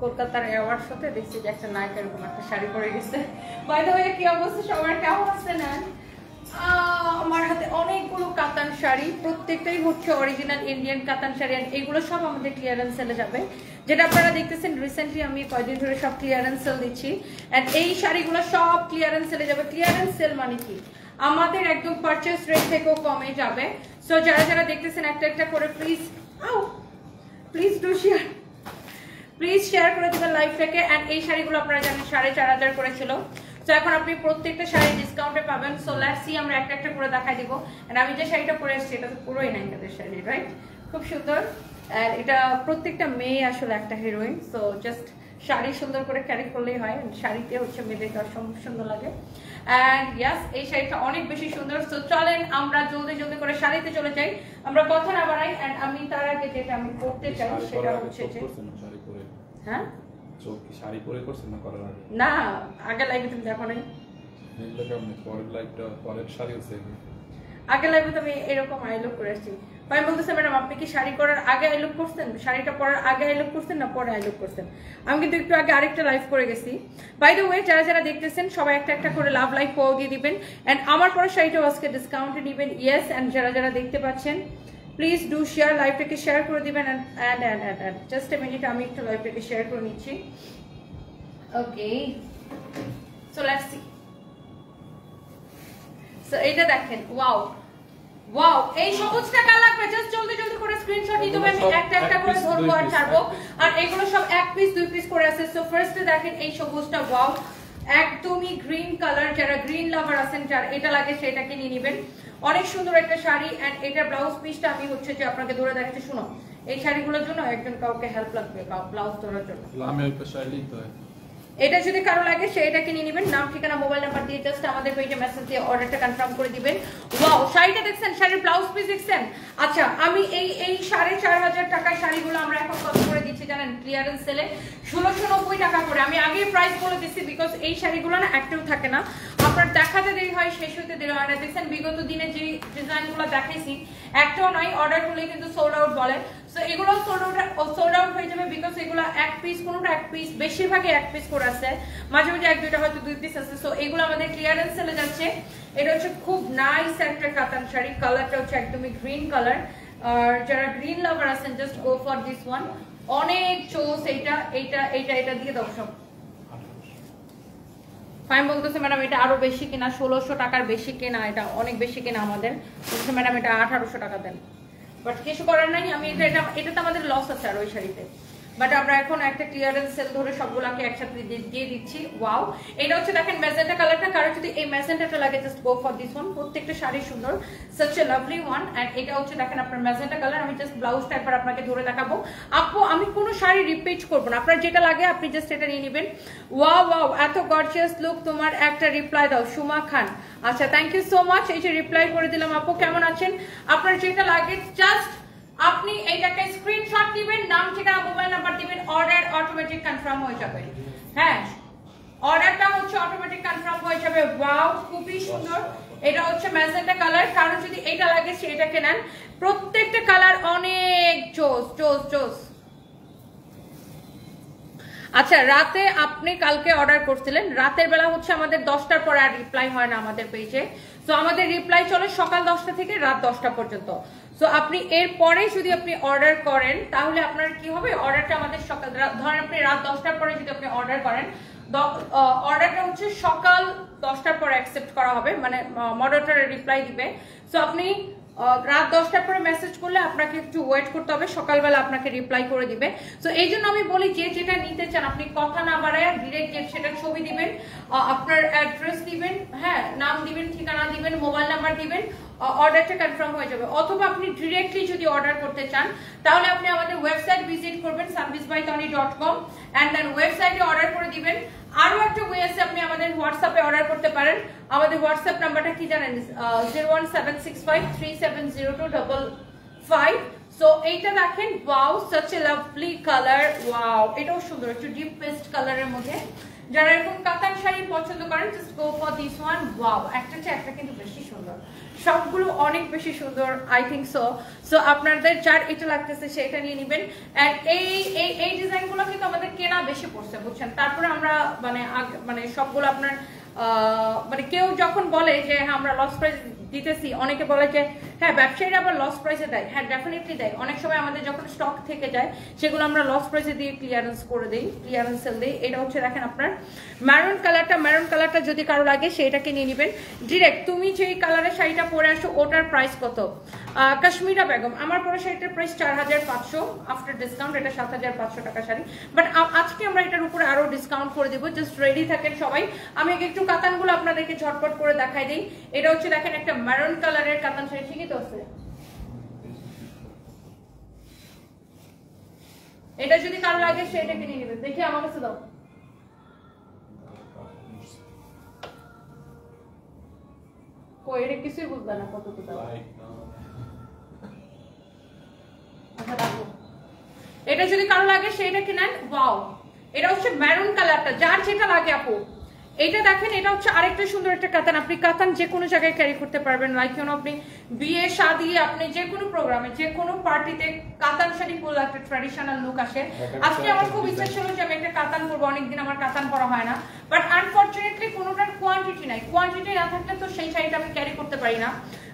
কলকাতার অ্যাওয়ার্ড শোতে দেখছি যে একটা নায়িকা এরকম একটা শাড়ি পরে গেছে। বাই দ্য ওয়ে কি অবস্থা সবার, কেমন আছেন? আমার হাতে অনেকগুলো কাতান শাড়ি, প্রত্যেকটাই হচ্ছে অরিজিনাল ইন্ডিয়ান কাতান শাড়ি। আর এগুলো সব আমাদের ক্লিয়ারেন্স সেলে যাবে, যেটা আপনারা দেখতেছেন রিসেন্টলি আমি কয়েকদিন ধরে সব ক্লিয়ারেন্স সেল দিচ্ছি। অ্যান্ড এই শাড়িগুলো সব ক্লিয়ারেন্স সেলে যাবে। ক্লিয়ারেন্স সেল মানে কি? আমাদের একদম পারচেস রেট থেকেও কমে যাবে। সো যারা যারা দেখতেছেন একটা একটা করে please do share, please share করে দেবেন লাইভটাকে। অ্যান্ড এই শাড়িগুলো আপনারা জানেন 4,500 করে ছিল। তো এখন আপনি প্রত্যেকটা শাড়ি ডিসকাউন্টে পাবেন। সো লেটস সি, আমরা একটা একটা করে দেখাই দিব। এন্ড আমি যে শাড়িটা পরে এসেছি এটা তো পুরোই নায়িকাদের শাড়ি, রাইট? খুব সুন্দর। আর এটা প্রত্যেকটা মেয়ে আসলে একটা হিরোইন। সো জাস্ট শাড়ি সুন্দর করে ক্যারি করলেই হয়, শাড়িতে হচ্ছে মেয়েদের সুন্দর লাগে। অ্যান্ড ইয়াস, এই শাড়িটা অনেক বেশি সুন্দর। সো চলেন আমরা জলদি জলদি করে শাড়িতে চলে যাই, আমরা কথা না বাড়াই। অ্যান্ড আমি তার আগে যেটা আমি করতে চাই সেটা হচ্ছে যে হ্যাঁ শাড়ি পরে করছেন না করার আগে? না, আগে লাইভে তুমি দেখো নাই। পরের লাইভটা পরের শাড়ি হচ্ছে আগে লাইভে তো আমি এরকম আই লুক করে আসছি। আমি বলতেছি ম্যাডাম আপনি কি শাড়ি করার আগে আই লুক করছেন, শাড়িটা পরার আগে আই লুক করছেন না পরে আই লুক করছেন? আমি কিন্তু একটু আগে আরেকটা লাইভ করে গেছি। বাই দ্য ওয়ে যারা যারা দেখতেছেন সবাই একটা একটা করে লাভ লাইক পাও দিয়ে দিবেন। অ্যান্ড আমার পরে শাড়িটাও আজকে ডিসকাউন্টে নেবেন। ইয়েস, অ্যান্ড যারা যারা দেখতে পাচ্ছেন প্লিজ ডু শেয়ার, লাইভটাকে শেয়ার করে দিবেন। অ্যান্ড জাস্ট এ মিনিট, আমি একটু লাইভটাকে শেয়ার করে নিচ্ছি। ওকে, সো লেটস সি। সো এটা দেখেন, ওয়াও ওয়াও, এই সবুজটা কার লাগবে? জাস্ট জলদি জলদি করে স্ক্রিনশট নিতে হবে, আমি একটা একটা করে ধরবো আর ছাড়বো। আর এগুলো সব এক পিস দুই পিস করে আছে। সো ফার্স্টে দেখেন এই সবুজটা, ওয়াও একদমই গ্রিন কালার। যারা গ্রিন লাভার আছেন, যার এটা লাগে সেটাকে নিয়ে নেবেন। অনেক সুন্দর একটা শাড়ি। এন্ড এটা ব্লাউজ পিসটা আমি হচ্ছে যে আপনাকে ধরে দেখাচ্ছি। শুনো, এই শাড়িগুলোর জন্য একজন কাউকে হেল্প লাগবে ব্লাউজ ধরার জন্য। আমি ওই শাড়ি লিখতে হয়। এটা যদি কারো লাগে সেটাকে নিয়ে নেবেন। নাম ঠিকানা মোবাইল নাম্বার দিয়ে জাস্ট আমাদের পেজে মেসেজ দিয়ে অর্ডারটা কনফার্ম করে দিবেন। ওয়াও, শাড়িটা দেখছেন, শাড়ির ব্লাউজ পিস দেখছেন? আচ্ছা, আমি এই 4,500 টাকায় শাড়িগুলো আমরা এখন কত করে দিচ্ছি জানেন? ক্লিয়ারেন্স সেলে 1690 টাকা করে। আমি আগেই প্রাইস বলে দিচ্ছি, বিকজ এই শাড়িগুলো না অ্যাক্টিভ থাকে না, আপনার দেখাতে দেরি হয়, শেষ হতে দেরি হয় না। দেখছেন বিগত দিনে যে ডিজাইনগুলো দেখাইছি একটাও নাই, অর্ডার করলে কিন্তু সোল্ড আউট বলে। সো এগুলো সোল্ড আউট হয়ে যাবে, বিকজ এগুলো এক পিস, কোনোটা এক পিস, বেশিরভাগই এক পিস করে আছে, মাঝে মাঝে এক দুইটা হয়তো দুই পিস আছে। সো এগুলো আমাদের ক্লিয়ারেন্স সেলে যাচ্ছে। এটা হচ্ছে খুব নাইস একটা কাতান শাড়ি, কালারটা হচ্ছে একদমই গ্রিন কালার। আর যারা গ্রিন লাভার আছেন just go for this one, অনেক চোস। এটা দিয়ে দাও সব। ফাইন বলতেছে ম্যাডাম এটা আরো বেশি কিনা, 1600 টাকার বেশি কিনা, এটা অনেক বেশি কিনা আমাদের। বলছে ম্যাডাম এটা 1800 টাকা দেন, বাট কিছু করার নাই। আমি এটা তো আমাদের লস আছে আর ওই শাড়িতে, বাট আমরা এখন একটা ক্লিয়ারেন্স সেল ধরে সবগুলোকে একসাথে দিয়ে দিচ্ছি। ওয়াও, এটা হচ্ছে দেখেন ম্যাজেন্টা কালারটা, কারো যদি এই ম্যাজেন্টাটা লাগে just go for this one. প্রত্যেকটা শাড়ি সুন্দর, such a lovely one. And এটা হচ্ছে দেখেন আপনার ম্যাজেন্টা কালার। আমি জাস্ট ব্লাউজটা একবার আপনাকে ধরে দেখাবো। আপু আমি কোনো শাড়ি রিপিট করবো না, আপনার যেটা লাগে আপনি জাস্ট এটা নিয়ে নেবেন। ওয়াও ওয়াও, এত গর্জিয়াস লুক। তোমার একটা রিপ্লাই দাও, সুমা খান। আচ্ছা, থ্যাংক ইউ সো মাচ। এই যে রিপ্লাই করে দিলাম। আপু কেমন আছেন? আপনার যেটা লাগে জাস্ট আপনি এইটাকে স্ক্রিনশট দিবেন, নাম ঠিকানা মোবাইল নাম্বার দিবেন, অর্ডার অটোমেটিক কনফার্ম হয়ে যাবে। হ্যাঁ, অর্ডারটা হচ্ছে অটোমেটিক কনফার্ম হয়ে যাবে। ওয়াও, খুবই সুন্দর। এটা হচ্ছে ম্যাজেন্টা কালার, কারো যদি এটা লাগে সেটাকে নেন। প্রত্যেকটা কালার অনেক জোস জোস জোস। আচ্ছা, রাতে আপনি কালকে অর্ডার করছিলেন, রাতের বেলা হচ্ছে আমাদের 10টার পরে আর রিপ্লাই হয় না আমাদের পেজে। সো আমাদের রিপ্লাই চলে সকাল 10টা থেকে রাত 10টা পর্যন্ত। সো আপনি এর পরে যদি আপনি অর্ডার করেন তাহলে আপনার কি হবে, অর্ডারটা আমাদের সকাল, ধরেন আপনি রাত 10টার পরে যদি আপনি অর্ডার করেন, অর্ডারটা হচ্ছে সকাল 10টার পরে অ্যাকসেপ্ট করা হবে, মানে মডারেটর রিপ্লাই দিবে। সো আপনি রাত 10টার পরে মেসেজ করলে আপনাকে একটু ওয়েট করতে হবে, সকালবেলা আপনাকে রিপ্লাই করে দিবে। সো এই জন্য আমি বলি যে যেটা নিতে চান আপনি কথা না বাড়ায় ডিরেক্ট সেটা ছবি দিবেন, আপনার অ্যাড্রেস দিবেন, হ্যাঁ নাম দিবেন, ঠিকানা দিবেন, মোবাইল নাম্বার দিবেন, অর্ডারটা কনফার্ম হয়ে যাবে। অথবা আপনি ডিরেক্টলি যদি অর্ডার করতে চান তাহলে আপনি আমাদের ওয়েবসাইট ভিজিট করবেন sanvisbytani.com এন্ড দেন ওয়েবসাইটে অর্ডার করে দিবেন। আরো একটা ওয়ে আছে, আপনি আমাদের হোয়াটসঅ্যাপে অর্ডার করতে পারেন। আমাদের হোয়াটসঅ্যাপ নাম্বারটা কি জানেন? 01765370255। সো এইটা দেখেন, wow such a lovely color, wow এটাও সুন্দর, একটু ডিপ পেস্ট কালারের মধ্যে। যারা এরকম কাতান শাড়ি পছন্দ করেন just go for this one. Wow, একটা কিন্তু বেশি সুন্দর, সবগুলো অনেক বেশি সুন্দর, আই থিঙ্ক সো। সো আপনাদের যার এটা লাগতেছে সেটা নিয়ে নেবেন। এন্ড এই ডিজাইনগুলো কিন্তু আমাদের কেনা বেশি বেশি পড়ছে বুঝছেন। তারপরে আমরা মানে সবগুলো আপনার মানে কেউ যখন বলে যে হ্যাঁ আমরা লস প্রাইস দিতেছি, অনেকে বলে যে হ্যাঁ ব্যবসায়ীরা আবার লস প্রাইসে দেয়, হ্যাঁ ডেফিনেটলি দেয়। অনেক সময় আমাদের যখন স্টক থেকে যায় সেগুলো আমরা লস প্রাইসে দিয়ে ক্লিয়ারেন্স করে দিই, ক্লিয়ারেন্স সেল দিই। এটা হচ্ছে দেখেন আপনার ম্যারুন কালারটা যদি কারো লাগে সেটাকে নিয়ে নেবেন ডিরেক্ট। তুমি যেই কালারের শাড়িটা পরে আসো ওটার প্রাইস কত? কাশ্মীরা বেগম, আমার পরে শাড়িটার প্রাইস 4500 আফটার ডিসকাউন্ট, এটা 7500 টাকা শাড়ি। বাট আজকে আমরা এটার উপরে আরো ডিসকাউন্ট করে দেবো, জাস্ট রেডি থাকেন সবাই। আমি একটু কাতানগুলো আপনাদেরকে ঝটপট করে দেখাই দিই। এটা হচ্ছে দেখেন একটা মেরুন কালারের কাতান শাড়ি, ঠিকই তো আছে। এটা যদি কারো লাগে সেটা কিনে নেবেন। দেখি আমার কাছে দাও। কই এটা কিছুই বুঝবে না কত তো দাও। আচ্ছা দেখো, এটা যদি কারো লাগে সেটা কিনেন। ওয়াও, এটা হচ্ছে মেরুন কালারটা, যার যেটা লাগে আপু। এটা দেখেন, এটা হচ্ছে আরেকটা সুন্দর একটা কাতান। আপনি কাতান যে কোনো জায়গায় ক্যারি করতে পারবেন, লাইক কেন আপনি বিয়ে শাদী, আপনি যে কোনো প্রোগ্রামে যে কোনো পার্টিতে কাতান শাড়ি পরলে একটা ট্র্যাডিশনাল লুক আসে। আজকে আমার খুব ইচ্ছা ছিল যে আমি একটা কাতান পরবো, অনেকদিন আমার কাতান পরা হয় না, বাট আনফরচুনেটলি কোনোটার কোয়ান্টিটি নাই। কোয়ান্টিটি না থাকলে তো সেই শাড়িটা আমি ক্যারি করতে পারি না,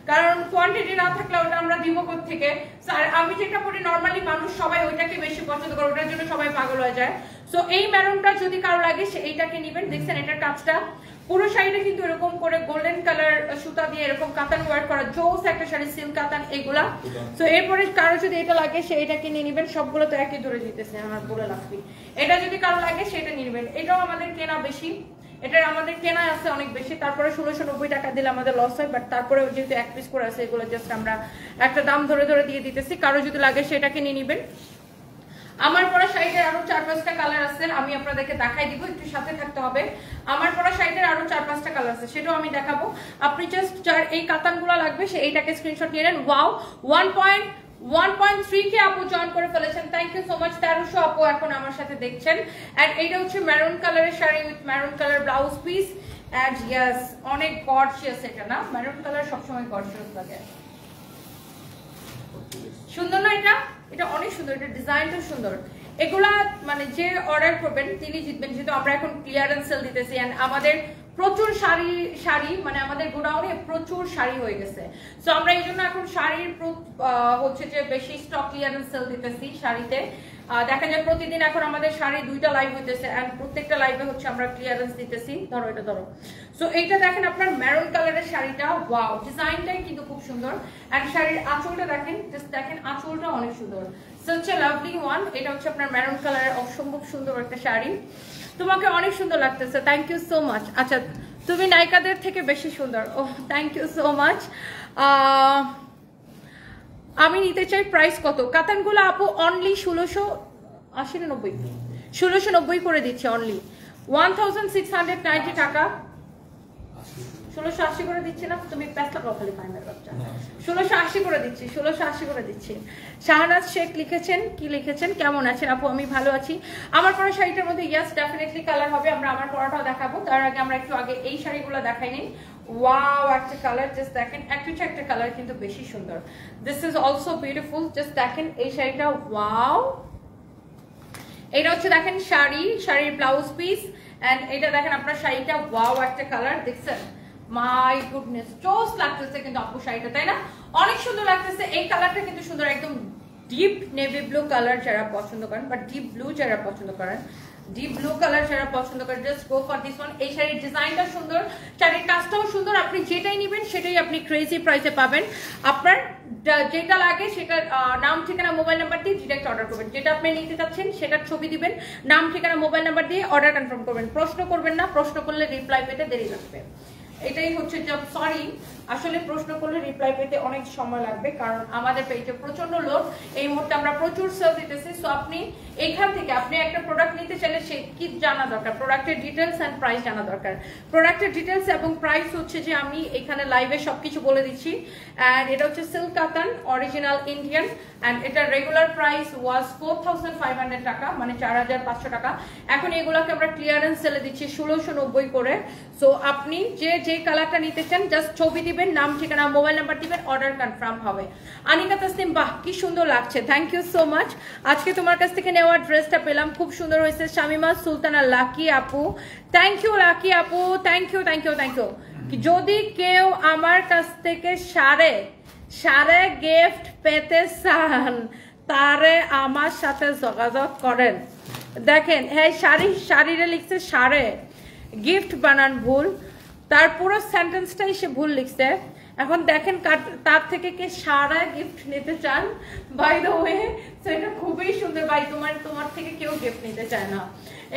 কারণ কোয়ান্টিটি না থাকলে ওটা আমরা দিব থেকে। আর আমি যেটা পরি নর্মালি মানুষ সবাই ওইটাকে বেশি পছন্দ করে, ওটার জন্য সবাই পাগল হয়ে যায়। সো এই মেরুনটা যদি কারো লাগে সে এইটাকে নেবেন। দেখছেন এটার কাজটা পুরো শাড়িটা কিন্তু এরকম করে গোল্ডেন কালার সুতা দিয়ে এরকম কাতান ওয়ার্ক করা, জোস একটা শাড়ি, সিল্ক কাতান এগুলা। সো এরপরে কারো যদি এটা লাগে সে এটাকে নিয়ে নেবেন। সবগুলো তো একই ধরে দিতেছে আমার বলে লাগবে। এটা যদি কারো লাগে সেটা নিয়ে নেবেন। এটাও আমাদের কেনা বেশি, এটা আমাদের কেনা আছে অনেক বেশি, তারপরে 1690 টাকা দিলে আমাদের লস হয়। বাট তারপরে যেহেতু এক পিস করে আছে এগুলো জাস্ট আমরা একটা দাম ধরে ধরে দিয়ে দিতেছি। কারো যদি লাগে সেটাকে নিয়ে নেবেন। আমার পরা শাড়িটার আরো 4-5টা কালার আছে, আমি আপনাদেরকে দেখাই দিব, একটু সাথে থাকতে হবে। আমার পরা শাড়িটার আরো 4-5টা কালার আছে, সেটাও আমি দেখাবো। আপনি জাস্ট যার এই কাতানগুলো লাগবে সে এইটাকে স্ক্রিনশট নিয়ে নেন। ওয়াও, 1.3 কে আপু জয়েন করে ফেলেছেন, থ্যাংক ইউ সো মাচ। 1300 আপু এখন আমার সাথে দেখছেন। এন্ড এইটা হচ্ছে মেরুন কালারের sari with maroon colour blouse piece. And yes, অনেক গর্জিয়াস এটা, না মেরুন কালার সবসময় গর্জিয়াস লাগে। সুন্দর না এটা? এটা অনেক সুন্দর, এটা ডিজাইনটা সুন্দর। এগুলা মানে যে অর্ডার করবেন তিনি জিতবেন, যেহেতু আমরা এখন ক্লিয়ারেন্স সেল দিতেছি। এন্ড আমাদের প্রচুর শাড়ি মানে আমাদের গোডাউনে প্রচুর শাড়ি হয়ে গেছে। সো আমরা এই জন্য এখন শাড়ির হচ্ছে যে বেশি স্টক ক্লিয়ারেন্স সেল দিতেছি শাড়িতে। দেখা যায় প্রতিদিন এখন আমাদের শাড়ি 2টা লাইভ হইতেছে, এন্ড প্রত্যেকটা লাইভে হচ্ছে আমরা ক্লিয়ারেন্স দিতেছি। ধরো এটা ধরো। সো এইটা দেখেন আপনার মেরুন কালারের শাড়িটা, ওয়াও, ডিজাইনটাই কিন্তু খুব সুন্দর। এন্ড শাড়ির আঁচলটা দেখেন, জাস্ট দেখেন আঁচলটা অনেক সুন্দর, such a lovely one। এটা হচ্ছে আপনার মেরুন কালারের অসম্ভব সুন্দর একটা শাড়ি, তোমাকে অনেক সুন্দর লাগতেছে, থ্যাংক ইউ সো মাচ। আচ্ছা, তুমি নায়িকাদের থেকে বেশি সুন্দর, ও থ্যাংক ইউ সো মাচ। আমি নিতে চাই, প্রাইস কত? কাতানগুলো আপু অনলি 1690 করে দিচ্ছি, অনলি 1690 টাকা। 1680 করে দিচ্ছি না, তুমি পেছলা খালি ফাইনাল বাচ্চা। 1680 করে দিচ্ছি, 1680 করে দিচ্ছি। শাহনাজ শেখ লিখেছেন, কি লিখেছেন, কেমন আছেন আপু? আমি ভালো আছি। আমার পরা শাড়িটার মধ্যে ইয়েস ডেফিনেটলি কালার হবে, আমরা আমার পরাটাও দেখাবো। তার আগে আমরা একটু আগে এই শাড়িগুলো দেখাই নিই। ওয়াও, একটা কালার জাস্ট দেখেন, একটা কালার কিন্তু বেশি সুন্দর। This is also beautiful, just দেখেন এই শাড়িটা, ওয়াও। এটা হচ্ছে দেখেন শাড়ির ব্লাউজ পিস। এন্ড এটা দেখেন আপনার শাড়িটা, ওয়াও, একটা কালার দেখছেন, মাই গুডনেস, জোস লাগতেছে কিন্তু আপু শাড়িটা, তাই না? অনেক সুন্দর লাগতেছে। এই কালারটা কিন্তু সুন্দর, একদম ডিপ নেভি ব্লু কালার যারা পছন্দ করেন, বা ডিপ ব্লু যারা পছন্দ করেন, ডিপ ব্লু কালার যারা পছন্দ করেন, just go for this one. এই শাড়ির ডিজাইনটা সুন্দর, শাড়ির কাজটাও সুন্দর। আপনি যেটাই নেবেন সেটাই আপনি ক্রেজি প্রাইসে পাবেন। আপনার যেটা লাগে সেটার নাম, ঠিকানা, মোবাইল নাম্বার দিয়ে ডিরেক্ট অর্ডার করবেন। যেটা আপনি নিতে চাচ্ছেন সেটার ছবি দিবেন, নাম, ঠিকানা, মোবাইল নাম্বার দিয়ে অর্ডার কনফার্ম করবেন। প্রশ্ন করবেন না, প্রশ্ন করলে রিপ্লাই পেতে দেরি লাগবে। এটাই হচ্ছে, সরি, আসলে প্রশ্ন করলে রিপ্লাই পেতে অনেক সময় লাগবে, কারণ আমাদের পেজে প্রচন্ড লোড, এই মুহূর্তে আমরা প্রচুর সেল দিতেছি। সো আপনি এখান থেকে আপনি একটা প্রোডাক্ট নিতে চাইলে সে কি জানা দরকার, প্রোডাক্টের ডিটেলস এন্ড প্রাইস জানা দরকার। প্রোডাক্টের ডিটেলস এবং প্রাইস হচ্ছে যে আমি এখানে লাইভে সবকিছু বলে দিচ্ছি। এন্ড এটা হচ্ছে সিল্ক কাতান, অরিজিনাল ইন্ডিয়ান। এন্ড এটা রেগুলার প্রাইস ওয়াজ 4500 টাকা, মানে 4500 টাকা। এখন এগুলোকে আমরা ক্লিয়ারেন্স সেলে দিচ্ছি 1690 করে। সো আপনি যে যে কালারটা নিতে চান জাস্ট ছবি দিবেন, নাম ঠিকানা মোবাইল নাম্বার দিবেন, অর্ডার কনফার্ম হবে। আনিকা তাসনিম, বাহ কি সুন্দর লাগছে, থ্যাংক ইউ সো মাচ। আজকে তোমার কাছ থেকে নেওয়া ড্রেসটা পেলাম, খুব সুন্দর হয়েছে। শামিমা সুলতানা, লাকি আপু, থ্যাংক ইউ লাকি আপু, thank you thank you thank you. যদি কেউ আমার কাছ থেকে সারে গিফট পেতে চান তারে আমার সাথে যোগাযোগ করেন। দেখেন হ্যাঁ শাড়িরে লিখছে সারে, গিফট বানান ভুল, তার পুরো সেন্টেন্সটাই সে ভুল লিখছে। এখন দেখেন তার থেকে কে সারা গিফট নিতে চান। বাই দ্য ওয়ে সেটা খুবই সুন্দর ভাই, তোমার থেকে কেউ গিফট নিতে চায় না।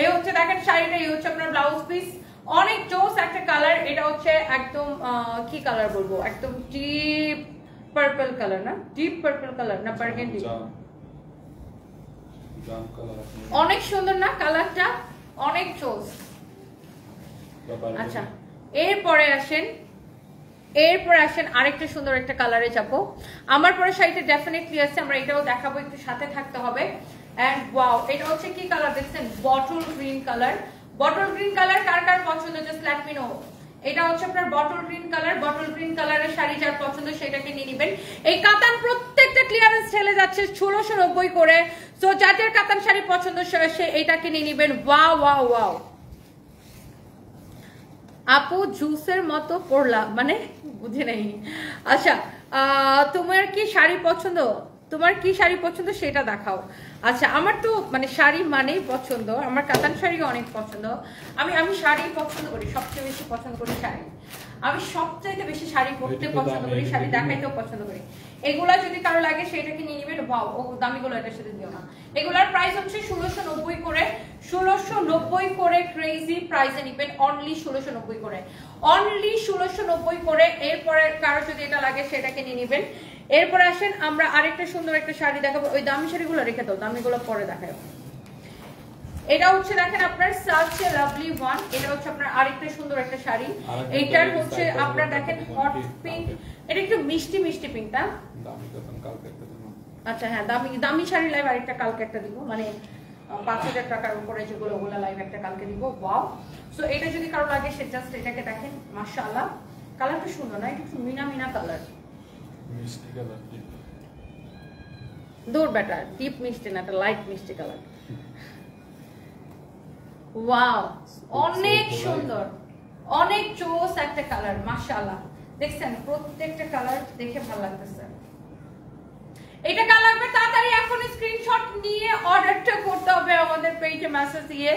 এই হচ্ছে দেখেন শাড়িটা, এই হচ্ছে আপনার ব্লাউজ পিস, অনেক জোস একটা কালার। এটা হচ্ছে একদম কি কালার বলবো, একদম ডিপ পার্পল কালার না, ডিপ পার্পল কালার না, বার্গেন্ডি, অনেক সুন্দর না কালারটা, অনেক জোস। আচ্ছা এরপরে আসেন আরেকটা সুন্দর একটা কালারে যাবো। আমার পরে শাড়িটা ডেফিনেটলি আছে, আমরা এটাও দেখাবো, একটু সাথে থাকতে হবে। এন্ড ওয়াও, এটা হচ্ছে কি কালার দেখছেন, bottle green colour. Bottle green colour কার কার পছন্দ জাস্ট লেট মি নো। এটা হচ্ছে আপনার bottle green colour, bottle green কালারের শাড়ি যার পছন্দ সেটাকে নিয়ে নেবেন। এই কাতান প্রত্যেকটা ক্লিয়ারেন্স সেলে যাচ্ছে 1690 করে, সো যার কাতান শাড়ি পছন্দ সে এটাকে নিয়ে নেবেন। ওয়াও ওয়াও ওয়াও আপু জুসের মতো পড়লা মানে বুঝে নাই। আচ্ছা তোমার কি শাড়ি পছন্দ সেটা দেখাও। আচ্ছা আমার তো মানে শাড়ি মানেই পছন্দ, আমার কাতান শাড়ি অনেক পছন্দ। আমি শাড়ি পছন্দ করি, সবচেয়ে বেশি পছন্দ করি শাড়ি। আমি সবচাইতে বেশি শাড়ি পরতে পছন্দ করি, শাড়ি দেখাইতেও পছন্দ করি। এগুলা যদি কারো লাগে সেটাকে নিয়ে নেবেন। ওয়াও ও দামিগুলো এটার সাথে দিও না। এগুলার প্রাইস হচ্ছে 1690 করে, 1690 করে ক্রেজি প্রাইসে নিবেন, অনলি 1690 করে, অনলি 1690 করে। এরপরে কারো যদি এটা লাগে সেটাকে নিয়ে নেবেন। এরপরে আসেন আমরা আরেকটা সুন্দর একটা শাড়ি দেখাবো, ওই দামি শাড়িগুলো রেখে দাও, দামিগুলো পরে দেখাবো। এটা হচ্ছে দেখেন আপনার সাচ এ লাভলি ওয়ান, এটা হচ্ছে আপনার আরেকটা সুন্দর একটা শাড়ি। এইটার হচ্ছে আপনার দেখেন হট পিঙ্ক, এটা একটু মিষ্টি মিষ্টি পিঙ্ক না, আচ্ছা হ্যাঁ দামি শাড়ি লাইভ আরেকটা কালকে একটা দিব, মানে 5000 টাকার উপরে যেগুলো ওগুলা লাইভ একটা কালকে দিব। ওয়াও, সো এটা যদি কারো লাগে সে জাস্ট এটাকে দেখেন, মাশাআল্লাহ কালারটা সুন্দর না, এটা একটু মিনা মিনা কালার, মিষ্টি কালার, দূর বেটার ডিপ মিষ্টি না, এটা লাইট মিষ্টি কালার। ওয়াও অনেক সুন্দর, অনেক চোস একটা কালার, মাশাআল্লাহ দেখছেন প্রত্যেকটা কালার দেখে ভালো লাগতেছে। এটা কার লাগবে তাড়াতাড়ি এখন স্ক্রিনশট নিয়ে অর্ডারটা করতে হবে আমাদের পেজে মেসেজ দিয়ে।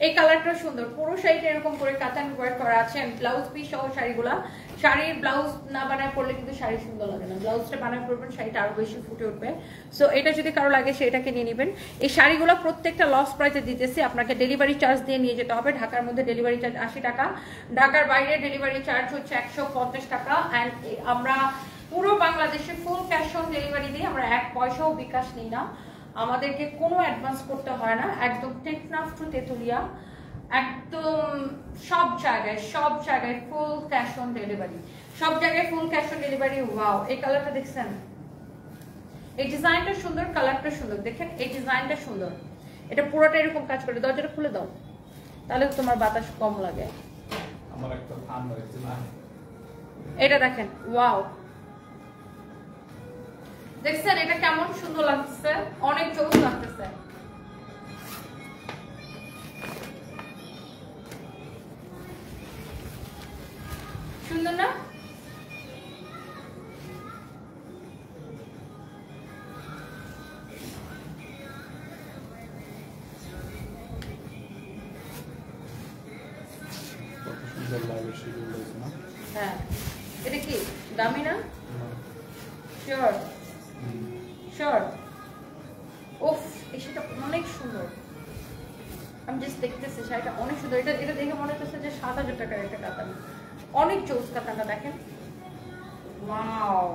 এই কালারটা সুন্দর, পুরো শাড়িটা এরকম করে কাতান ওয়ার্ক করা আছে, ব্লাউজ পিস সহ শাড়িগুলা। শাড়ির ব্লাউজ না বানায় পরলে কিন্তু শাড়ি সুন্দর লাগে না, ব্লাউজটা বানায় পরবেন শাড়িটা আরো বেশি ফুটে উঠবে। সো এটা যদি কারো লাগে সেটাকে নিয়ে নেবেন। এই শাড়িগুলো প্রত্যেকটা লস প্রাইসে দিতেছি, আপনাকে ডেলিভারি চার্জ দিয়ে নিয়ে যেতে হবে। ঢাকার মধ্যে ডেলিভারি চার্জ 80 টাকা, ঢাকার বাইরে ডেলিভারি চার্জ হচ্ছে 150 টাকা। অ্যান্ড আমরা পুরো বাংলাদেশে ফুল ক্যাশ অন ডেলিভারি দিই, আমরা 1 পয়সাও বিকাশ নিই না, আমাদেরকে কোনো অ্যাডভান্স করতে হয় না। একদম টেকনাফ টু তেতুলিয়া একদম সব জায়গায় ফুল ক্যাশ অন ডেলিভারি, সব জায়গায় full cash on delivery. Wow এই কালারটা দেখছেন, এই ডিজাইনটা সুন্দর, কালারটা সুন্দর, দেখেন এই ডিজাইনটা সুন্দর। এটা পুরোটা এরকম কাজ করে, দরজাটা খুলে দাও তাহলে তোমার বাতাস কম লাগে। আমার একটা ঠান্ডা লাগছে না, এটা দেখেন ওয়াও দেখছেন এটা কেমন সুন্দর লাগতেছে, অনেক জোস লাগতেছে। সুন্দর না? হ্যাঁ এটা কি দামি না? Sure sure. উফ এই শাড়িটা অনেক সুন্দর, আমি জাস্ট দেখতেছি শাড়িটা অনেক সুন্দর। এটা দেখে মনে হচ্ছে যে 7000 টাকার একটা কাতান, অনেক জোস কাতানটা দেখেন। ওয়াও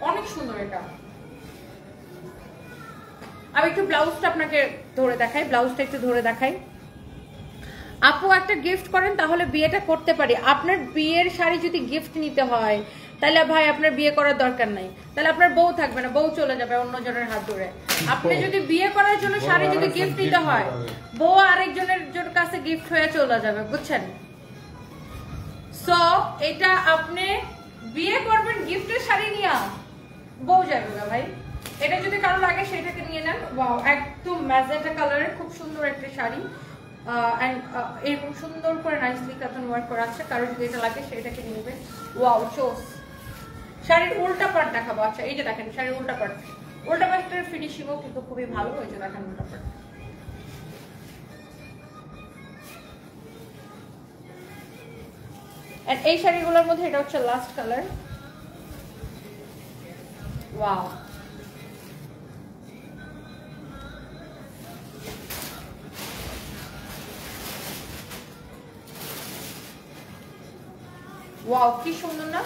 অনেক সুন্দর এটা। আমি একটু ব্লাউজটা আপনাকে ধরে দেখাই, ব্লাউজটা একটু ধরে দেখাই। আপু একটা গিফট করেন তাহলে বিয়েটা করতে পারি। আপনার বিয়ের শাড়ি যদি গিফট নিতে হয় তাহলে ভাই আপনার বিয়ে করার দরকার নাই, তাহলে আপনার বউ থাকবে না, বউ চলে যাবে অন্যজনের হাত ধরে। আপনি যদি বিয়ে করার জন্য শাড়ি যদি গিফট নিতে হয়, বউ আরেকজনের কাছে গিফট হয়ে চলে যাবে, বুঝছেন? সো এটা আপনি বিয়ে করবেন গিফটের শাড়ি নিয়া বউ যাবে না ভাই। এটা যদি কারো লাগে সেটাকে নিয়ে নেন। ওয়াও, একদম ম্যাজেন্টা কালারের খুব সুন্দর একটা শাড়ি, এন্ড এরকম সুন্দর করে নাইসলি কাটন ওয়ার্ক করা আছে। কারো যদি এটা লাগে সেটাকে নিয়ে নেবেন। ওয়াও চোস। শাড়ির উল্টা পাট দেখাবো। আচ্ছা এই যে দেখেন শাড়ির উল্টা পাট, উল্টা পাটের ফিনিশিংও কিন্তু খুবই ভালো হয়েছে। দেখেন উল্টা পাট, আর এই শাড়িগুলোর মধ্যে এটা হচ্ছে লাস্ট কালার। ওয়াও, ওয়াও কি সুন্দর না,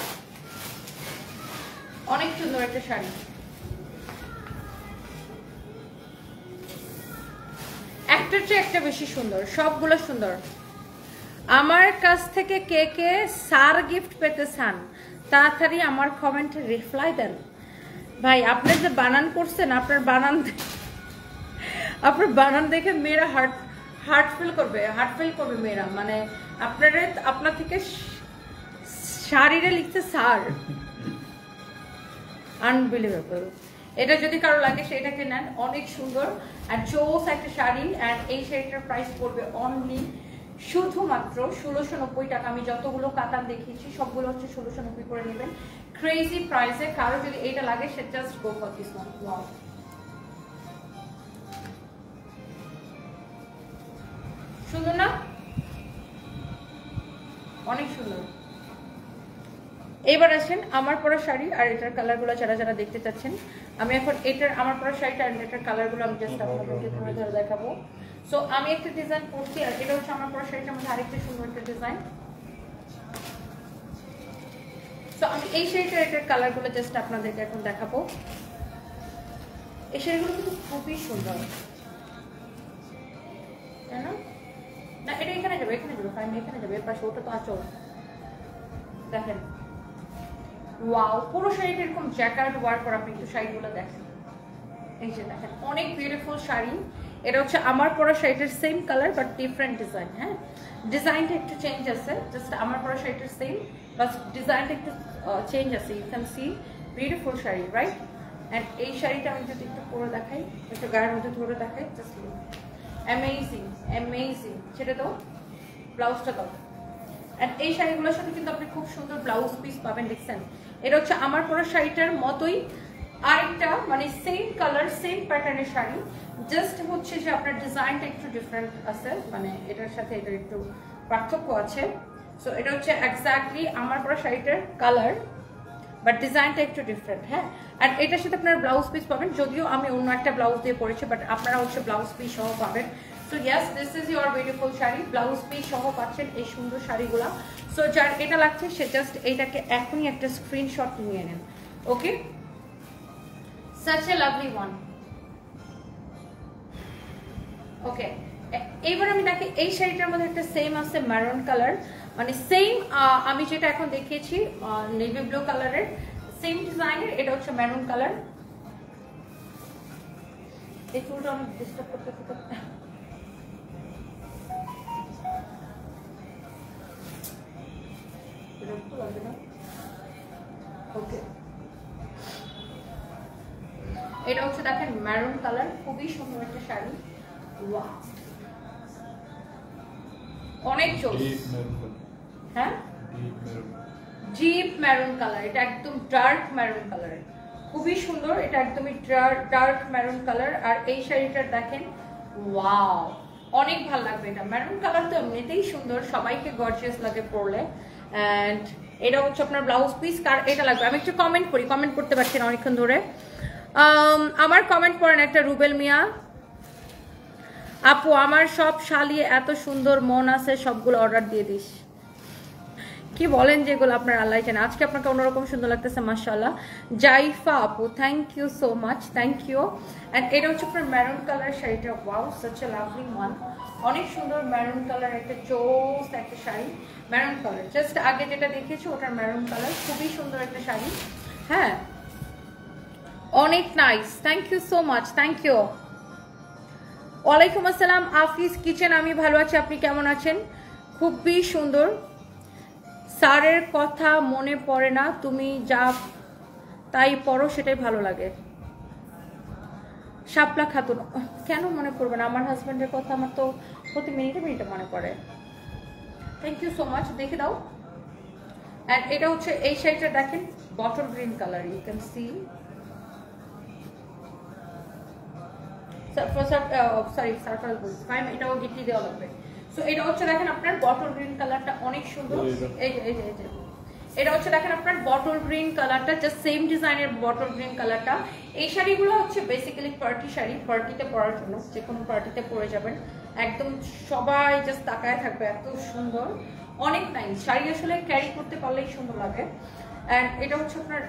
অনেক সুন্দর একটা শাড়ি। একটার চেয়ে একটা বেশি সুন্দর, সবগুলো সুন্দর। আমার কাছ থেকে কে কে সার গিফট পেতে চান তাড়াতাড়ি আমার কমেন্টে রিপ্লাই দেন। ভাই আপনি যে বানান করছেন, আপনার বানান দেখে মেয়েরা হার্ট ফিল করবে মেয়েরা। মানে আপনার থেকে শাড়িরে লিখছে সার, আনবিলিভেবল। এটা যদি কারো লাগে সেটাকে নেন, অনেক সুন্দর আর চোস একটা শাড়ি। অ্যান্ড এই শাড়িটার প্রাইস পড়বে অনলি শুধুমাত্র 1690 টাকা। আমি যতগুলো কাতান দেখিয়েছি সবগুলো হচ্ছে 1690 করে নেবেন, ক্রেজি প্রাইসে। কারো যদি এটা লাগে সে just go for this one. Wow, সুন্দর না, অনেক সুন্দর। এবার আসেন আমার পরা শাড়ি আর এটার কালারগুলো যারা যারা দেখতে চাচ্ছেন। আমি এখন আমার পরা শাড়িটা আর এটার কালারগুলো আমি জাস্ট আপনাদেরকে ধরে দেখাবো। সো আমি একটা ডিজাইন করছি আর এটা হচ্ছে আমার পরা শাড়িটার মধ্যে আরেকটা সুন্দর একটা ডিজাইন। সো আমি এই শাড়িটার এটার কালারগুলো জাস্ট আপনাদেরকে এখন দেখাবো। এই শাড়িগুলো কিন্তু খুবই সুন্দর, তাই না? না এটা এখানে যাবে, ফাইন এখানে যাবে, এর পাশে ওটা তো আঁচল। দেখেন ওয়াও, পুরো শাড়িটা এরকম জ্যাকার্ড ওয়ার্ক করা। আপনি একটু শাড়িগুলো দেখেন, এই যে দেখেন অনেক বিউটিফুল শাড়ি। এটা হচ্ছে আমার পরা শাড়িটার same colour but different design. হ্যাঁ, ডিজাইনটা একটু চেঞ্জ আছে, জাস্ট আমার পরা শাড়িটার সেম বাট ডিজাইনটা একটু চেঞ্জ আছে। You can see beautiful sari, right? And এই শাড়িটা আমি যদি একটু পরে দেখাই, একটু গায়ের মধ্যে ধরে দেখাই, জাস্ট অ্যামেজিং অ্যামেজিং। সেটা তো ব্লাউজটা দাও। আর এই শাড়িগুলোর সাথে কিন্তু আপনি খুব সুন্দর ব্লাউজ পিস পাবেন। দেখছেন এটা হচ্ছে আমার পরা শাড়িটার মতোই আরেকটা, মানে সেম কালার সেম প্যাটার্নের শাড়ি, জাস্ট হচ্ছে যে আপনার ডিজাইনটা একটু ডিফারেন্ট আছে, মানে এটার সাথে এটার একটু পার্থক্য আছে। সো এটা হচ্ছে এক্স্যাক্টলি আমার পরা শাড়িটার কালার বাট ডিজাইনটা একটু ডিফারেন্ট। হ্যাঁ, আর এটার সাথে আপনারা ব্লাউজ পিস পাবেন, যদিও আমি অন্য একটা ব্লাউজ দিয়ে পরেছি বাট আপনারা হচ্ছে ব্লাউজ পিস সহ পাবেন। So yes, this is your beautiful sari, blouse piece সহ পাচ্ছেন এই সুন্দর শাড়িগুলা। সো যার এটা লাগছে সে জাস্ট এইটাকে এখনই একটা স্ক্রিনশট নিয়ে নেন। ওকে, such a lovely one. ওকে, এইবার আমি দেখি এই শাড়িটার মধ্যে একটা সেম আছে ম্যারুন কালার, মানে সেম আমি যেটা এখন দেখিয়েছি নেভি ব্লু কালারের সেম ডিজাইনের। এটা হচ্ছে ম্যারুন কালার। এই চুলটা অনেক ডিস্টার্ব করতে ওকে, এটা হচ্ছে দেখেন ম্যারুন কালার, খুবই সুন্দর একটা শাড়ি। ওয়াও, অনেক চোখ। হ্যাঁ, ডিপ ম্যারুন কালার, এটা একদম ডার্ক ম্যারুন কালার, খুবই সুন্দর। এটা একদমই ডার্ক ম্যারুন কালার। আর এই শাড়িটার দেখেন ওয়াও, অনেক ভালো লাগবে। এটা ম্যারুন কালার তো এমনিতেই সুন্দর, সবাইকে গর্জিয়াস লাগে পরলে। অ্যান্ড এটা হচ্ছে আপনার ব্লাউজ পিস। কার এটা লাগবে আমি একটু কমেন্ট করতে পারছি না অনেকক্ষণ ধরে। আমার কমেন্ট পড়েন একটা, রুবেল মিয়া আপু, আমার সব শালি এত সুন্দর মন আছে, সবগুলো অর্ডার দিয়ে দিস। কি বলেন যেগুলো আপনার আল্লাহ জানে। আজকে আপনাকে অন্যরকম সুন্দর লাগতেছে মাশাআল্লাহ। জাইফা আপু, thank you so much, thank you. And এটা হচ্ছে আপনার ম্যারুন কালার শাড়িটা। Wow, such a lovely one, অনেক সুন্দর ম্যারুন কালার একটা চোস একটা শাড়ি। ম্যারুন কালার জাস্ট আগে যেটা দেখেছি ওটার ম্যারুন কালার, খুবই সুন্দর একটা শাড়ি। হ্যাঁ, অনেক nice, thank you so much, thank you. ওয়ালাইকুম আসসালাম আফিজ কিচেন, আমি ভালো আছি, আপনি কেমন আছেন? খুবই সুন্দর স্যারের কথা মনে পড়ে না, তুমি যা তাই পড়ো সেটাই ভালো লাগে। শাপলা খাতুন, কেন মনে পড়বে না? আমার হাজব্যান্ডের কথা আমার তো প্রতি মিনিটে মিনিটে মনে পড়ে। Thank you so much. দেখে দাও। অ্যান্ড এটা হচ্ছে এই শাড়িটা দেখেন, bottle green colour, you can see. Sorry সারফাস বলছি, এটাও গিটলি দেওয়া লাগবে। সো এটা হচ্ছে দেখেন আপনার বটল গ্রিন কালারটা অনেক সুন্দর। এই যে এটা হচ্ছে দেখেন আপনার বটল গ্রিন কালারটা, জাস্ট সেম ডিজাইনের বটল গ্রিন কালারটা। এই শাড়িগুলো হচ্ছে বেসিক্যালি পার্টি শাড়ি, পার্টিতে পরার জন্য, যে কোনো পার্টিতে পরে যাবেন, একদম সবাই জাস্ট তাকায় থাকবে, এত সুন্দর, অনেক নাইস শাড়ি। আসলে ক্যারি করতে পারলেই সুন্দর লাগে। অ্যান্ড এটা হচ্ছে আপনার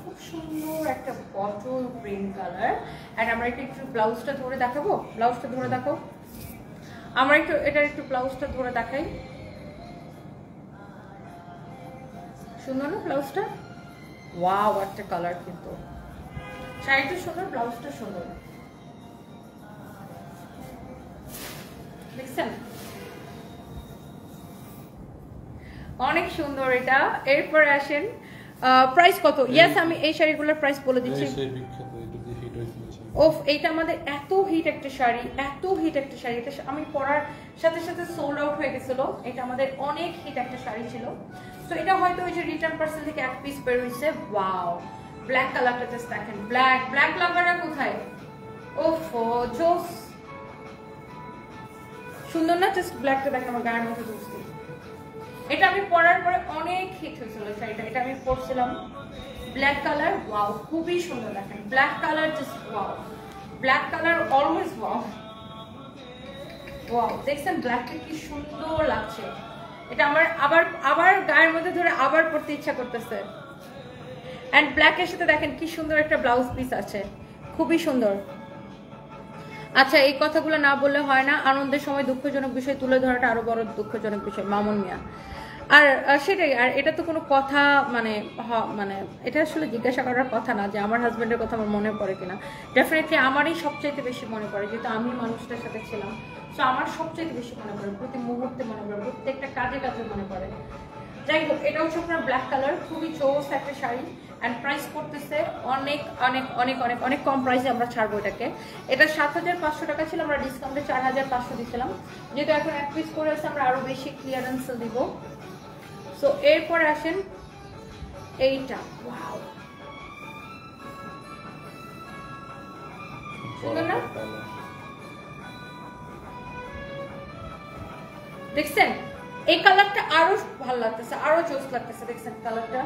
খুব সুন্দর একটা বটল গ্রিন কালার। অ্যান্ড আমরা একটু ব্লাউজটা ধরে দেখাবো, ব্লাউজটা ধরে দেখো, আমরা এটার একটু ব্লাউজটা ধরে দেখাই। সুন্দর না ব্লাউজটা? ওয়াও, একটা কালার, কিন্তু শাড়িটা সুন্দর, ব্লাউজটা সুন্দর, দেখছেন অনেক সুন্দর এটা। এরপরে আসেন প্রাইস কত? ইয়েস, আমি এই শাড়িগুলোর প্রাইস বলে দিচ্ছি। ওফ, এইটা আমাদের এত হিট একটা শাড়ি, এত হিট একটা শাড়ি, এটা আমি পরার সাথে সাথে সোল্ড আউট হয়ে গেছিল। এটা আমাদের অনেক হিট একটা শাড়ি ছিল। তো এটা হয়তো ওই যে রিটার্ন পার্সেল থেকে এক পিস বের হয়েছে। ওয়াও, ব্ল্যাক কালারটা জাস্ট দেখেন, ব্ল্যাক লাভাররা কোথায়? ওফ, জোস, সুন্দর না? জাস্ট ব্ল্যাকটা দেখেন আমার গায়ের মধ্যে দুসি। এটা আমি পরার পরে অনেক হিট হয়েছিল শাড়িটা, এটা আমি পরছিলাম। ব্ল্যাক কালার, ওয়াও, খুবই সুন্দর দেখেন, black colour just wow, black colour always wow. Wow, দেখছেন ব্ল্যাকটা কি সুন্দর লাগছে। এটা আমার আবার গায়ের মধ্যে ধরে আবার পরতে ইচ্ছা করতেছে। এন্ড ব্ল্যাকের সাথে দেখেন কি সুন্দর একটা ব্লাউজ পিস আছে, খুবই সুন্দর। আচ্ছা, এই কথাগুলো না বললে হয় না, আনন্দের সময় দুঃখজনক বিষয় তুলে ধরাটা আরো বড় দুঃখজনক বিষয়, মামুন মিয়া। আর সেটাই, আর এটা তো কোনো কথা মানে এটা আসলে জিজ্ঞাসা করার কথা না যে আমার হাজব্যান্ডের কথা আমার মনে পড়ে কিনা। ডেফিনেটলি আমারই সবচাইতে বেশি মনে পড়ে, যেহেতু আমি মানুষটার সাথে ছিলাম। তো আমার সবচাইতে বেশি মনে পড়ে, প্রতি মুহূর্তে মনে পড়ে, প্রত্যেকটা কাজে কাজে মনে পড়ে। যাই হোক, এটা হচ্ছে আপনার ব্ল্যাক কালার, খুবই চোস একটা শাড়ি। অ্যান্ড প্রাইস করতেছে অনেক অনেক অনেক অনেক অনেক কম প্রাইসে আমরা ছাড়বো এটাকে। এটা ৭৫০০ টাকা ছিল, আমরা ডিসকাউন্টে ৪৫০০ দিচ্ছিলাম। যেহেতু এখন এক পিস করে আছে, আমরা আরো বেশি ক্লিয়ারেন্স দিব। সো এরপরে আসেন এইটা, ওয়াও, সুন্দর না? দেখছেন এই কালারটা আরো ভালো লাগতেছে, আরো জোস লাগতেছে। দেখছেন কালারটা?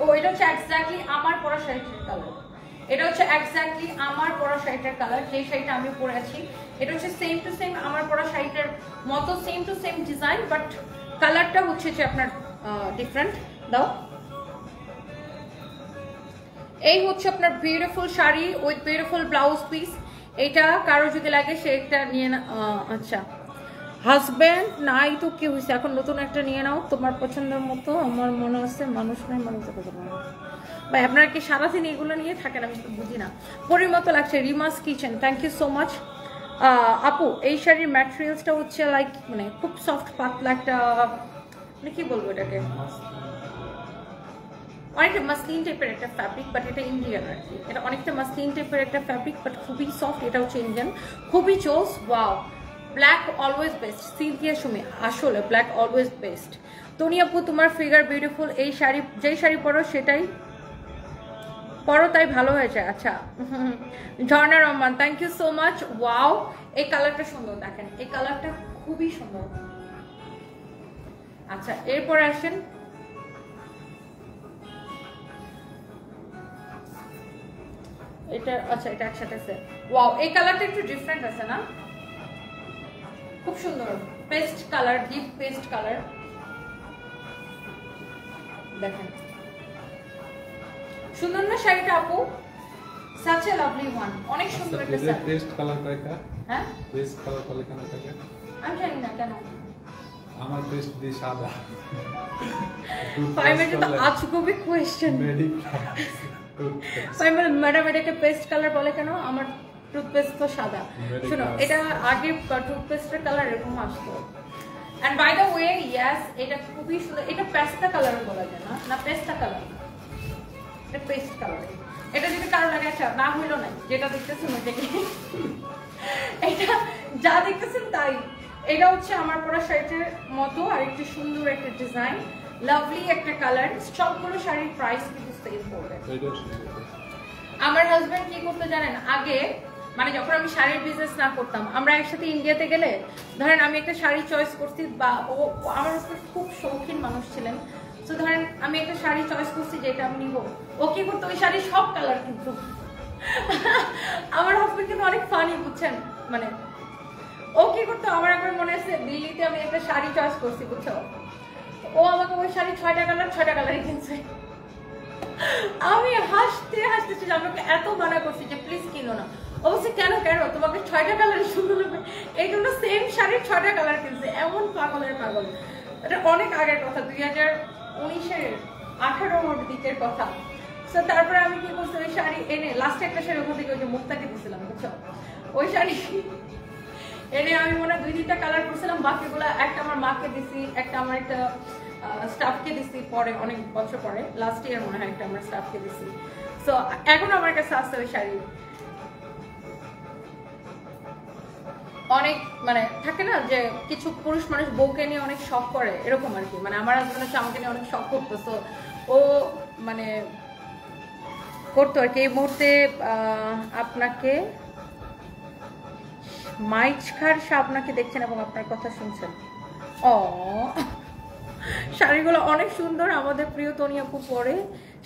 ও, এটা হচ্ছে এক্স্যাক্টলি আমার পরা শাড়িটার কালার। এটা হচ্ছে এক্স্যাক্টলি আমার পরা শাড়িটার কালার, যে শাড়িটা আমি পরে আছি। এটা হচ্ছে সেম টু সেম আমার পরা শাড়িটার মতো, same to same design, but কালারটা হচ্ছে যে আপনার ডিফারেন্ট। দাও, এই হচ্ছে আপনার beautiful sari with beautiful blouse piece. এটা কারো যদি লাগে সেটা নিয়ে না। আচ্ছা, হাজব্যান্ড নাই তো কি হয়েছে, এখন নতুন একটা নিয়ে নাও তোমার পছন্দের মতো। আমার মনে হচ্ছে মানুষ নাই, মানুষ ভাই আপনারা কি সারাদিন এগুলো নিয়ে থাকেন? আমি তো বুঝি না। পরিমতো লাগছে, রিমাস kitchen, thank you so much. আপু, এই শাড়ির ম্যাটেরিয়ালসটা হচ্ছে লাইক মানে খুব সফট পাতলা একটা, মানে কি বলবো এটাকে, অনেকটা মাসলিন টাইপের একটা ফ্যাব্রিক, বাট এটা ইন্ডিয়ান আর কি। এটা অনেকটা মাসলিন টাইপের একটা ফ্যাব্রিক, বাট খুবই সফট। এটা হচ্ছে ইন্ডিয়ান, খুবই চোস। Wow, black always best. Sinthia Sumi, আসলে ব্ল্যাক অলওয়েজ বেস্ট। তনি আপু, তোমার ফিগার বিউটিফুল, এই শাড়ি যেই শাড়ি পরো সেটাই পরো, তাই ভালো হয়ে যায়। আচ্ছা, Jharna Rahman, thank you so much. Wow, এই কালারটা সুন্দর, দেখেন এই কালারটা খুবই সুন্দর। আচ্ছা, এরপরে আসেন এটা। আচ্ছা, এটা একসাথে আছে। ওয়াও, এই কালারটা একটু ডিফারেন্ট আছে না? খুব সুন্দর, paste colour, deep paste colour, দেখেন সুন্দর না শাড়িটা আপু? সাচ এ লাভলি ওয়ান, অনেক সুন্দর একটা শাড়ি। পেস্ট কালার কয়টা? হ্যাঁ, পেস্ট কালার কলে কেন থাকে? আমি জানি না কেন। আমার পেস্ট দিয়ে সাদা। ফাইমের তো আজগুবি কোশ্চেন। ফাইমের ম্যাডাম এটাকে পেস্ট কালার বলে কেন? আমার টুথপেস্ট তো সাদা। শুনো, এটা আগে টুথপেস্টের কালার এরকম আসতো, and by the way yes, এটা খুবই সুন্দর। এটা পেস্তা কালার বলা যায় না, না পেস্তা কালার না, এটা পেস্ট কালার। এটা যদি কারো লাগে আচ্ছা না হইলো না, যেটা দেখতেছেন ওইটাকে, এটা যা দেখতেছেন তাই। এটা হচ্ছে আমার পরা শাড়িটার মতো আর একটু সুন্দর একটা ডিজাইন, লাভলি একটা কালার। সবগুলো শাড়ির প্রাইস কিন্তু সেম পড়বে। আমার হাজবেন্ড কি করতে জানেন, আগে মানে যখন আমি শাড়ির বিজনেস না করতাম, আমরা একসাথে ইন্ডিয়াতে গেলে ধরেন আমি একটা শাড়ি চয়েস করছি, বা ও আমার হাজবেন্ড খুব শৌখিন মানুষ ছিলেন, তো ধরেন আমি একটা শাড়ি চয়েস করছি যেটা আমি নিবো, ও কি করতো ওই শাড়ির সব কালার কিন্তু আমার হাজবেন্ড কিন্তু অনেক ফানি, বুঝছেন, মানে ও কি করতো, আমার একবার মনে আছে দিল্লিতে আমি একটা শাড়ি চয়েস করছি বুঝছো, ও আমাকে ওই শাড়ি 6টা কালারই কিনছে। আমি হাসতে হাসতেছি, আমাকে এত মানা করছি যে প্লিজ কিনো না। অবশ্যই কেন কেন তোমাকে 6টা কালারই সুন্দর লাগবে, এই জন্য সেম শাড়ির 6টা কালার কিনছে। এমন পাগলের পাগল। এটা অনেক আগের কথা, 2019-এর 18 দিকের কথা। তো তারপরে আমি কি করছি, ওই শাড়ি এনে লাস্টে একটা শাড়ি ওখান থেকে ওই যে মুক্তাকে দিয়েছিলাম বুঝছো, ওই শাড়ি এনে আমি মনে হয় 2-3টা কালার করছিলাম, বাকিগুলো একটা আমার মাকে দিছি, একটা আমার একটা স্টাফকে দিছি, পরে অনেক বছর পরে লাস্ট ইয়ার মনে হয় একটা আমার স্টাফকে দিছি। সো এখন আমার কাছে আসছে ওই শাড়ি। অনেক মানে থাকে না যে কিছু পুরুষ মানুষ বউকে নিয়ে অনেক শখ করে, এরকম আর কি। মানে আমার হাজবেন্ড হচ্ছে আমাকে নিয়ে অনেক শখ করতো, তো ও মানে করতো আর কি। এই মুহূর্তে আপনাকে মাইচখার আপনাকে দেখছেন এবং আপনার কথা শুনছেন। ও শাড়িগুলো অনেক সুন্দর, আমাদের প্রিয় তনি আপু পরে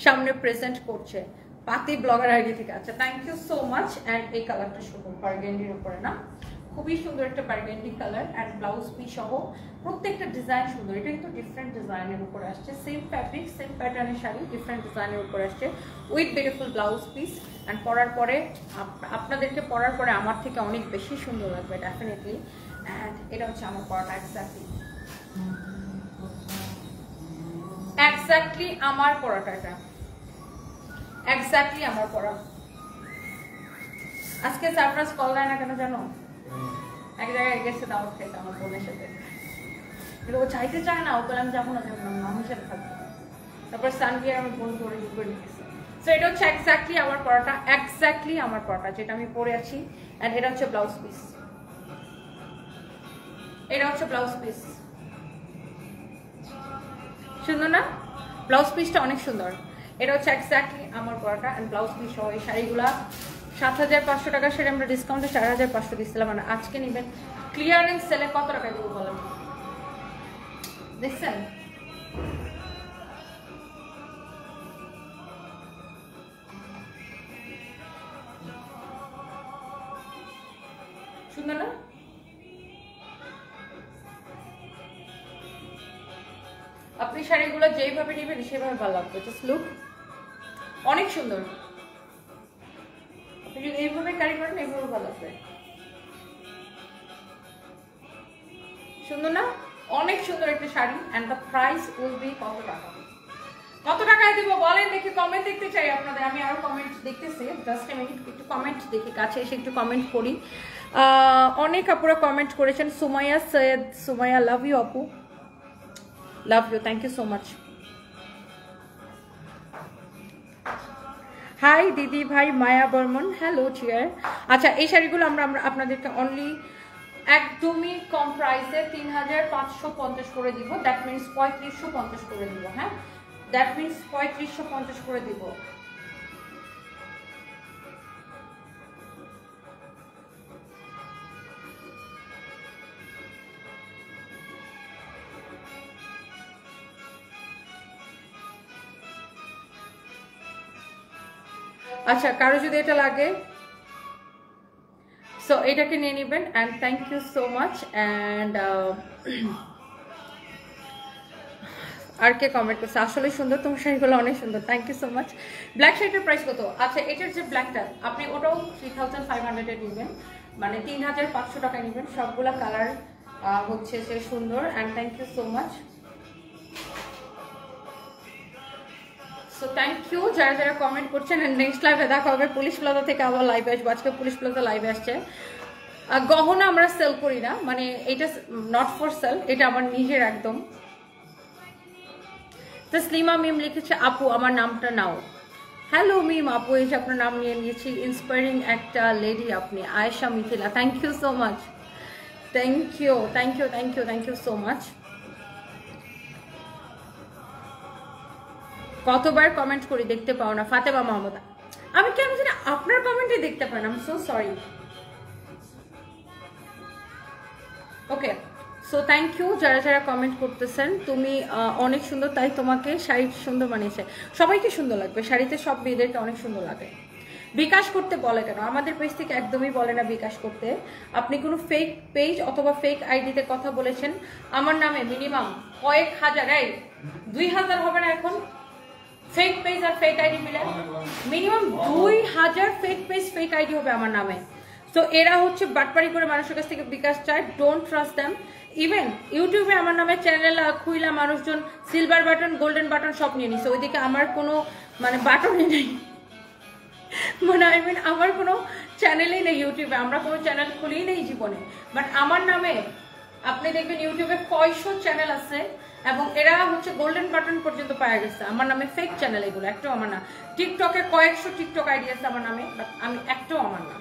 সামনে প্রেজেন্ট করছে পাতি ব্লগার আইডি থেকে। আচ্ছা thank you so much. And এই কালারটা সুন্দর, বার্গেন্ডির উপরে না, খুবই সুন্দর একটা burgundy colour and blouse piece সহ প্রত্যেকটা ডিজাইন সুন্দর। এটা কিন্তু ডিফারেন্ট ডিজাইনের উপরে আসছে, সেম ফ্যাব্রিক সেম প্যাটার্নের শাড়ি ডিফারেন্ট ডিজাইনের উপরে আসছে with beautiful blouse piece. And পরার পরে আপনাদেরকে পরার পরে আমার থেকে অনেক বেশি সুন্দর লাগবে ডেফিনেটলি। এন্ড এটা হচ্ছে আমার পরাটা এক্স্যাক্টলি আমার পরাটা, এটা এক্স্যাক্টলি আমার পরা। আজকে সারপ্রাইজ কল দেয় না কেন জানো, এক জায়গায় গেছে দাওয়াত খেতে আমার বোনের সাথে, ও চাইতে চায় না, ও বললাম যাবো না মামির সাথে থাকবো। তারপর সানভিয়ার আমার বোন করে নিতেছে। সো এটা হচ্ছে এক্স্যাক্টলি আমার পরাটা, এক্স্যাক্টলি আমার পরাটা যেটা আমি পরে আছি। এন্ড এটা হচ্ছে ব্লাউজ পিস, এটা হচ্ছে ব্লাউজ পিস। সুন্দর না, ব্লাউজ পিসটা অনেক সুন্দর। এটা হচ্ছে এক্স্যাক্টলি আমার পরাটা এন্ড ব্লাউজ পিস সহ। এই শাড়িগুলা 7,500 টাকা, সেটা আমরা ডিসকাউন্টে 4,500 দিচ্ছিলাম। মানে আজকে নেবেন ক্লিয়ারেন্স সেলে কত টাকা দেবো বলেন, দেখছেন? সুন্দর না? আপনি শাড়িগুলো যেইভাবে নেবেন সেভাবে ভালো লাগবে, জাস্ট লুক, অনেক সুন্দর। আপনি যদি এইভাবে ক্যারি করেন এইভাবে ভালো লাগবে, সুন্দর না? অনেক সুন্দর একটা sari. And the price will be কত টাকা, কত টাকায় দিব বলেন দেখি, কমেন্ট দেখতে চাই আপনাদের। আমি আরো কমেন্ট দেখতেছি, জাস্ট আমি একটু কমেন্ট দেখি, কাছে এসে একটু কমেন্ট করি। অনেক আপুরা কমেন্ট করেছেন। সুমাইয়া সৈয়দ, সুমাইয়া লাভ ইউ আপু, love you, thank you so much. Hi দিদি ভাই মায়া বর্মন, হ্যালো চিয়ার। আচ্ছা এই শাড়িগুলো আমরা আপনাদেরকে অনলি একদমই কম প্রাইসে 3,550 করে দিব। দ্যাট মিনস 3550 করে দিব। হ্যাঁ, দ্যাট মিনস 3550 করে দিব। আচ্ছা কারো যদি এটা লাগে সো এটাকে নিয়ে নেবেন। And thank you so much. And আর কে কমেন্ট করছে, আসলে সুন্দর, তোমার শাড়িগুলো অনেক সুন্দর, thank you so much. Black শাড়িটার প্রাইস কত? আচ্ছা এটার যে ব্ল্যাকটা আপনি ওটাও 3,500 নেবেন, মানে 3,500 টাকায় নেবেন। সবগুলা কালার হচ্ছে যে সুন্দর। And thank you so much. So thank you যারা যারা কমেন্ট করছেন। নেক্সট লাইভে দেখা হবে পুলিশ প্লাজা থেকে, আবার লাইভে আসবো। আজকে পুলিশ প্লাজা লাইভে আসছে। গহনা আমরা সেল করি না, মানে এটা নট ফর সেল, এটা আমার নিজের একদম। তসলিমা মিম লিখেছে আপু আমার নামটা নাও। হ্যালো মিম, আপু এই যে আপনার নাম নিয়ে নিয়েছি, ইন্সপায়ারিং একটা লেডি আপনি, Ayesha Mithila. Thank you so much, thank you thank you thank you thank you so much. কতবার কমেন্ট করি দেখতে পাও না, ফাতেমা মাহমুদ। আমি কেন জানি আপনার কমেন্টে দেখতে পাই না, I am so sorry. Okay, so thank you যারা যারা কমেন্ট করতেছেন। তুমি অনেক সুন্দর, তাই তোমাকে শাড়ি সুন্দর বানিয়েছে। সবাইকে সুন্দর লাগবে শাড়িতে, সব মেয়েদেরকে অনেক সুন্দর লাগে। বিকাশ করতে বলে কেন? আমাদের পেজ থেকে একদমই বলে না বিকাশ করতে। আপনি কোনো ফেক পেজ অথবা ফেক আইডিতে কথা বলেছেন আমার নামে, মিনিমাম কয়েক হাজার, 2000 হবে না এখন ফেক পেজ আর ফেক আইডি মিলে, minimum 2000 fake page fake ID হবে আমার নামে। তো এরা হচ্ছে বাটপারি করে মানুষের কাছ থেকে বিকাশ চায়, ডোন্ট ট্রাস্ট দেম। ইভেন ইউটিউবে আমার নামে চ্যানেল খুইলা মানুষজন সিলভার বাটন গোল্ডেন বাটন সব নিয়ে নিছে, ওইদিকে আমার কোনো মানে বাটনই নেই, মানে আই মিন আমার কোনো চ্যানেলই নেই ইউটিউবে, আমরা কোনো চ্যানেল খুলেই নেই জীবনে। বাট আমার নামে আপনি দেখবেন ইউটিউবে কয়শো চ্যানেল আছে, এবং এরা হচ্ছে গোল্ডেন বাটন পর্যন্ত পাওয়া গেছে আমার নামে। ফেক চ্যানেল এগুলো, একটাও আমার না। টিকটকে কয়েকশো টিকটক আইডি আছে আমার নামে, বাট আমি একটাও আমার না।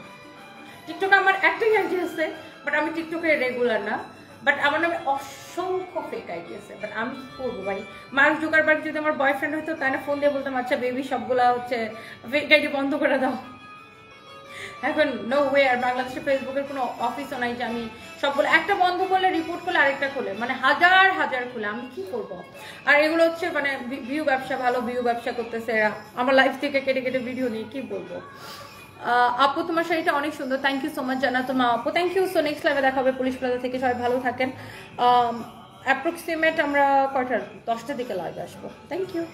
টিকটকে আমার একটাই আইডি আছে, বাট আমি টিকটকে রেগুলার না। বাট আমার নামে অসংখ্য ফেক আইডি আছে, বাট আমি কি করবো ভাই? মার্ক জুকারবার্গ যদি আমার বয়ফ্রেন্ড হতো তাহলে ফোন দিয়ে বলতাম আচ্ছা বেবি সবগুলা হচ্ছে ফেক আইডি বন্ধ করে দাও। এখন নো ওয়ে, আর বাংলাদেশে ফেসবুকের কোনো অফিসও নাই যে আমি সবগুলো একটা বন্ধ করলে রিপোর্ট করলে আরেকটা খুলে, মানে হাজার হাজার খুলে, আমি কি করব? আর এগুলো হচ্ছে মানে ভিউ ব্যবসা, ভালো ভিউ ব্যবসা করতেছে এরা, আমার লাইফ থেকে কেটে কেটে ভিডিও নিয়ে কি বলবো। আপু তোমার শাড়িটা অনেক সুন্দর, থ্যাংক ইউ সো মাচ জানা তোমার আপু, থ্যাংক ইউ। সো নেক্সট লাইভে দেখা হবে পুলিশ প্লাজা থেকে, সবাই ভালো থাকেন। অ্যাপ্রক্সিমেট আমরা কয়টা 10টার দিকে লাইভে আসবো। Thank you.